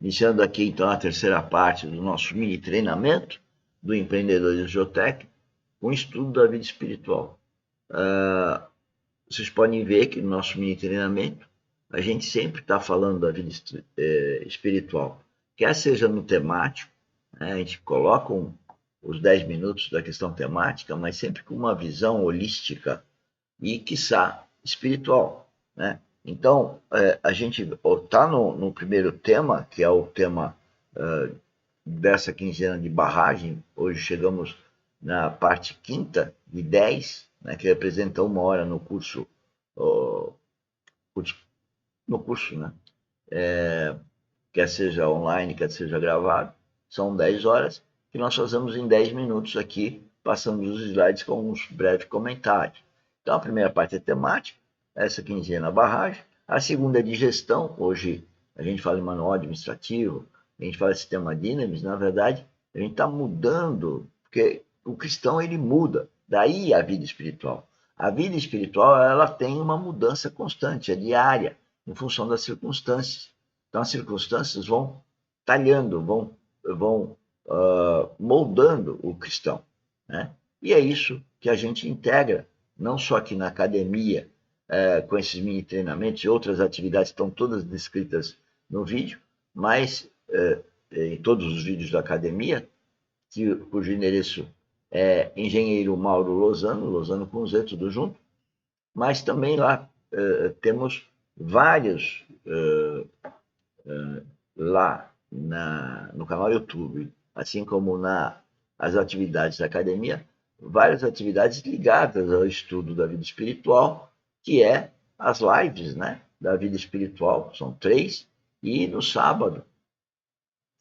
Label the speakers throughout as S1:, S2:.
S1: Iniciando aqui, então, a terceira parte do nosso mini treinamento do empreendedorismo geotécnico, com estudo da vida espiritual. Vocês podem ver que no nosso mini treinamento, a gente sempre está falando da vida espiritual, quer seja no temático, né, a gente coloca os 10 minutos da questão temática, mas sempre com uma visão holística e, quiçá, espiritual, né? Então, a gente está no primeiro tema, que é o tema dessa quinzena de barragem. Hoje chegamos na parte quinta de 10, né, que representa 1 hora no curso, né? Quer seja online, quer seja gravado. São 10 horas que nós fazemos em 10 minutos aqui, passando os slides com uns breves comentários. Então, a primeira parte é temática, essa quinzena a barragem. A segunda é de gestão. Hoje a gente fala de manual administrativo, a gente fala de sistema Dynamis. Na verdade, a gente está mudando, porque o cristão ele muda, daí a vida espiritual. A vida espiritual ela tem uma mudança constante, é diária, em função das circunstâncias. Então, as circunstâncias vão talhando, vão moldando o cristão, né? E é isso que a gente integra, não só aqui na academia, com esses mini treinamentos e outras atividades estão todas descritas no vídeo, mas em todos os vídeos da academia, cujo endereço é Engenheiro Mauro Lozano com Z, tudo junto, mas também lá temos vários lá no canal YouTube, assim como as atividades da academia, várias atividades ligadas ao estudo da vida espiritual, que é as lives, né, da vida espiritual, são 3, e no sábado,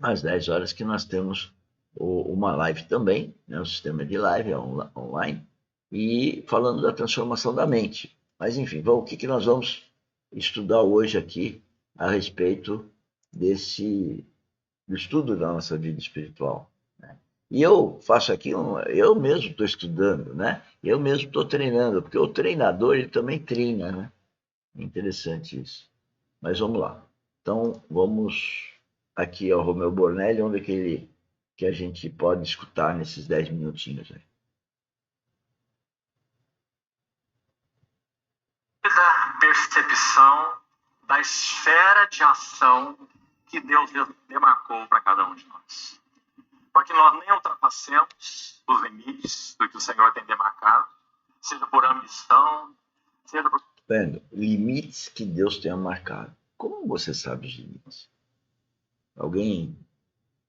S1: às 10 horas, que nós temos uma live também, né, um sistema de live online, e falando da transformação da mente. Mas, enfim, o que nós vamos estudar hoje aqui a respeito do estudo da nossa vida espiritual, né? E eu faço aqui, eu mesmo estou estudando, né? Eu mesmo estou treinando, porque o treinador ele também treina, né? É interessante isso. Mas vamos lá. Então, vamos aqui ao Romeu Bornelli, onde que a gente pode escutar nesses 10 minutinhos aí.
S2: Da percepção da esfera de ação que Deus demarcou para cada um de nós. Para que nós nem ultrapassemos os limites do que o Senhor tem demarcado, seja por ambição, seja por...
S1: Vendo, limites que Deus tenha marcado. Como você sabe os limites? Alguém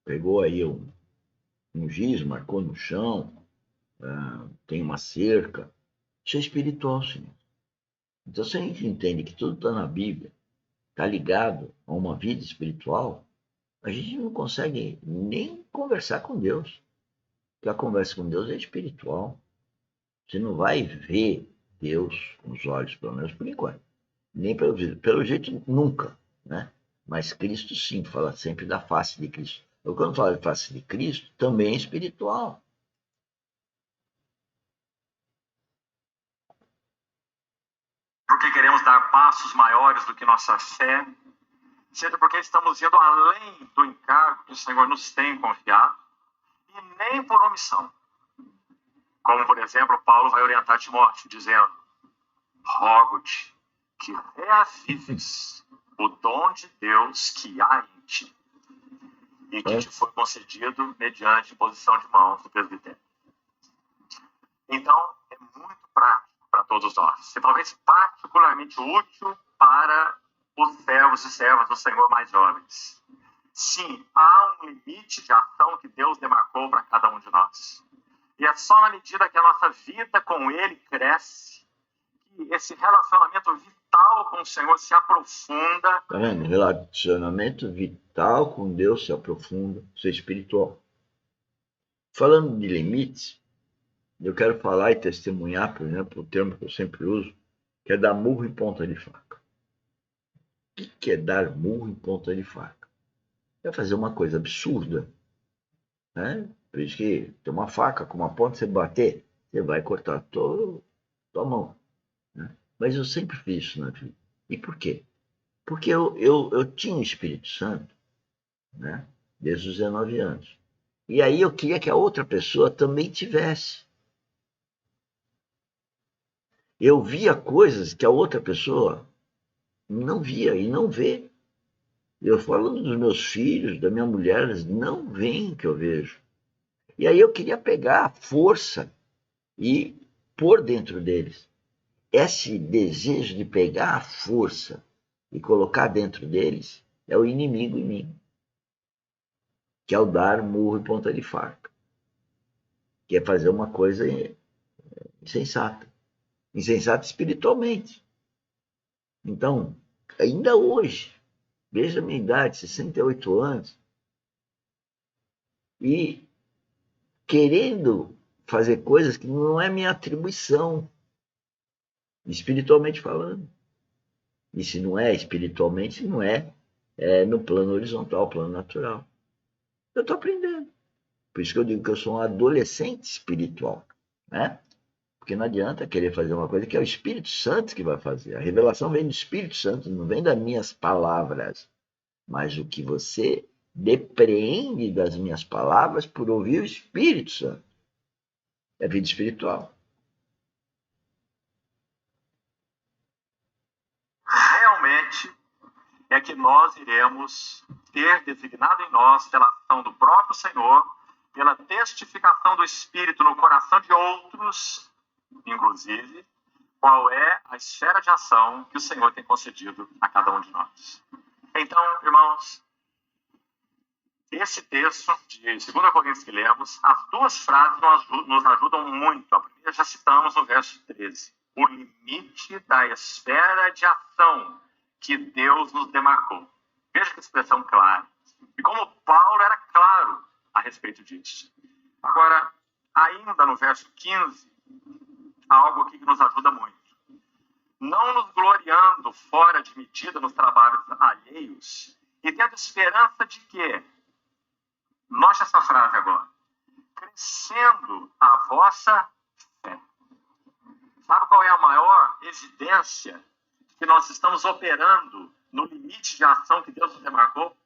S1: pegou aí um giz, marcou no chão, tem uma cerca. Isso é espiritual, Senhor. Então, se a gente entende que tudo está na Bíblia, está ligado a uma vida espiritual, a gente não consegue nem conversar com Deus. Porque a conversa com Deus é espiritual. Você não vai ver Deus com os olhos, pelo menos por enquanto. Nem pelo jeito, nunca, né? Mas Cristo, sim, fala sempre da face de Cristo. Eu, quando falo de face de Cristo, também é espiritual.
S2: Porque queremos dar passos maiores do que nossa fé, seja porque estamos indo além do encargo que o Senhor nos tem confiado, e nem por omissão. Como, por exemplo, Paulo vai orientar Timóteo, dizendo: rogo-te que reavives o dom de Deus que há em ti e que te foi concedido mediante imposição de mãos do presbitério. Então, é muito prático para todos nós, e talvez particularmente útil para os servos e servas do Senhor mais jovens. Sim, há um limite de ação que Deus demarcou para cada um de nós. E é só na medida que a nossa vida com Ele cresce, que esse relacionamento vital com o Senhor se aprofunda.
S1: Tá vendo? Relacionamento vital com Deus se aprofunda, isso é espiritual. Falando de limites, eu quero falar e testemunhar, por exemplo, o termo que eu sempre uso, que é dar murro em ponta de faca. O que é dar murro em ponta de faca? É fazer uma coisa absurda, né? Por isso que tem uma faca com uma ponta, você bater, você vai cortar tua mão, né? Mas eu sempre fiz isso na vida. E por quê? Porque eu tinha o Espírito Santo né? Desde os 19 anos. E aí eu queria que a outra pessoa também tivesse. Eu via coisas que a outra pessoa não via e não vê. Eu falando dos meus filhos, da minha mulher, eles não veem o que eu vejo. E aí eu queria pegar a força e pôr dentro deles. Esse desejo de pegar a força e colocar dentro deles é o inimigo em mim, que é o dar murro e ponta de faca, que é fazer uma coisa insensata, insensata espiritualmente. Então, ainda hoje, veja a minha idade, 68 anos, e querendo fazer coisas que não é minha atribuição, espiritualmente falando. E se não é espiritualmente, não é no plano horizontal, plano natural. Eu estou aprendendo. Por isso que eu digo que eu sou um adolescente espiritual, né? Porque não adianta querer fazer uma coisa que é o Espírito Santo que vai fazer. A revelação vem do Espírito Santo, não vem das minhas palavras, mas o que você depreende das minhas palavras por ouvir o Espírito Santo. É vida espiritual.
S2: Realmente é que nós iremos ter designado em nós, pela ação do próprio Senhor, pela testificação do Espírito no coração de outros, inclusive, qual é a esfera de ação que o Senhor tem concedido a cada um de nós. Então, irmãos, esse texto de 2 Coríntios que lemos, as duas frases nos ajudam muito. A primeira já citamos no verso 13. O limite da esfera de ação que Deus nos demarcou. Veja que expressão clara. E como Paulo era claro a respeito disso. Agora, ainda no verso 15, há algo aqui que nos ajuda muito. Não nos gloriando fora de medida nos trabalhos alheios e tendo esperança de que, note essa frase agora, crescendo a vossa fé. Sabe qual é a maior evidência que nós estamos operando no limite de ação que Deus nos demarcou?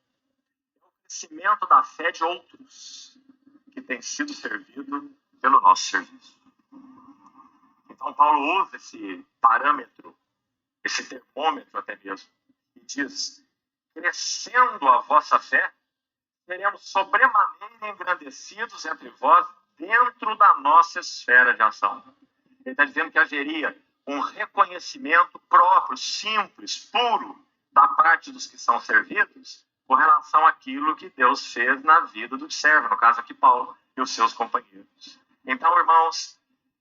S2: É o crescimento da fé de outros que tem sido servido pelo nosso serviço. Então, Paulo usa esse parâmetro, esse termômetro até mesmo, e diz, crescendo a vossa fé, seremos sobremaneira engrandecidos entre vós dentro da nossa esfera de ação. Ele está dizendo que haveria um reconhecimento próprio, simples, puro, da parte dos que são servidos, com relação àquilo que Deus fez na vida do servo, no caso aqui Paulo e os seus companheiros. Então, irmãos,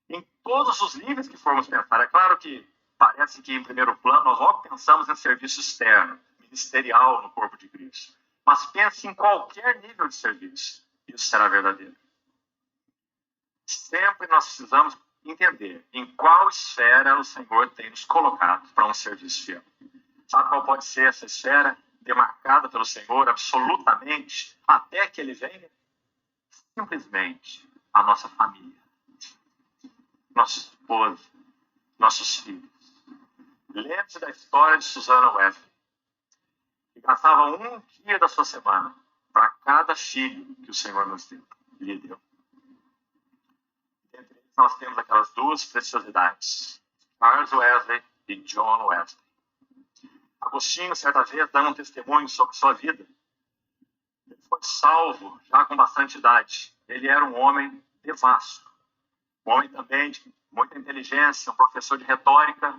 S2: em todos os níveis que formos pensar, é claro que parece que em primeiro plano nós logo pensamos em serviço externo, ministerial no corpo de Cristo. Mas pense em qualquer nível de serviço, isso será verdadeiro. Sempre nós precisamos entender em qual esfera o Senhor tem nos colocado para um serviço fiel. Sabe qual pode ser essa esfera demarcada pelo Senhor absolutamente até que Ele venha? Simplesmente a nossa família, nossa esposa, nossos filhos. Lembre-se da história de Susana Wesley, que gastava um dia da sua semana para cada filho que o Senhor lhe deu. Entre eles nós temos aquelas duas preciosidades, Charles Wesley e John Wesley. Agostinho, certa vez, dando um testemunho sobre sua vida, ele foi salvo já com bastante idade. Ele era um homem devasso, um homem também de muita inteligência, um professor de retórica,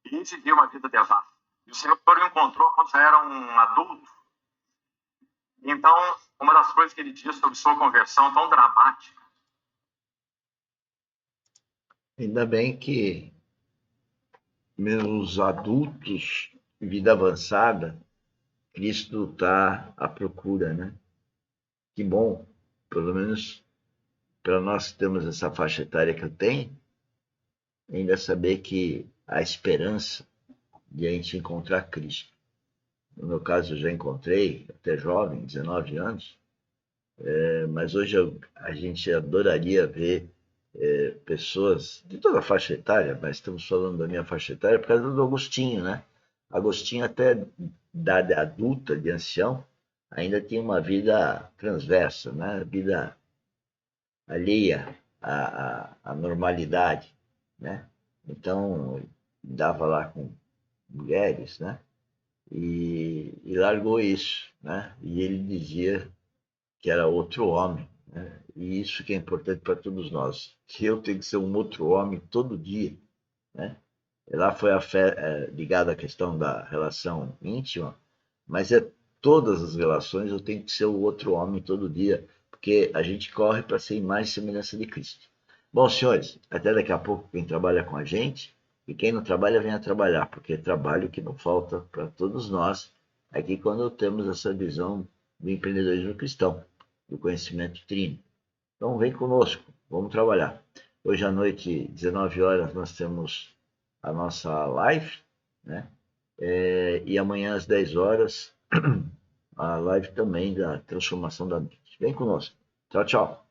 S2: e vivia uma vida devassa. E o Senhor o encontrou quando já era um adulto. Então, uma das coisas que ele diz sobre sua conversão tão dramática.
S1: Ainda bem que meus adultos, vida avançada, Cristo está à procura, né? Que bom, pelo menos para nós que temos essa faixa etária que eu tenho, ainda saber que há esperança de a gente encontrar Cristo. No meu caso, eu já encontrei, até jovem, 19 anos, mas hoje a gente adoraria ver pessoas de toda a faixa etária, mas estamos falando da minha faixa etária por causa do Agostinho, né? Agostinho, até idade adulta, de ancião, ainda tinha uma vida transversa, né? Vida alheia à normalidade, né? Então, dava lá com mulheres, né? E largou isso, né? E ele dizia que era outro homem, né? E isso que é importante para todos nós, que eu tenho que ser um outro homem todo dia, né? E lá foi ligada à questão da relação íntima, mas é todas as relações eu tenho que ser o outro homem todo dia, porque a gente corre para ser mais semelhança de Cristo. Bom, senhores, até daqui a pouco quem trabalha com a gente e quem não trabalha venha trabalhar, porque é trabalho que não falta para todos nós aqui quando temos essa visão do empreendedorismo cristão, do conhecimento trino. Então vem conosco, vamos trabalhar. Hoje à noite, 19 horas, nós temos a nossa live, né? E amanhã às 10 horas, a live também da transformação da mente. Vem conosco. Tchau, tchau.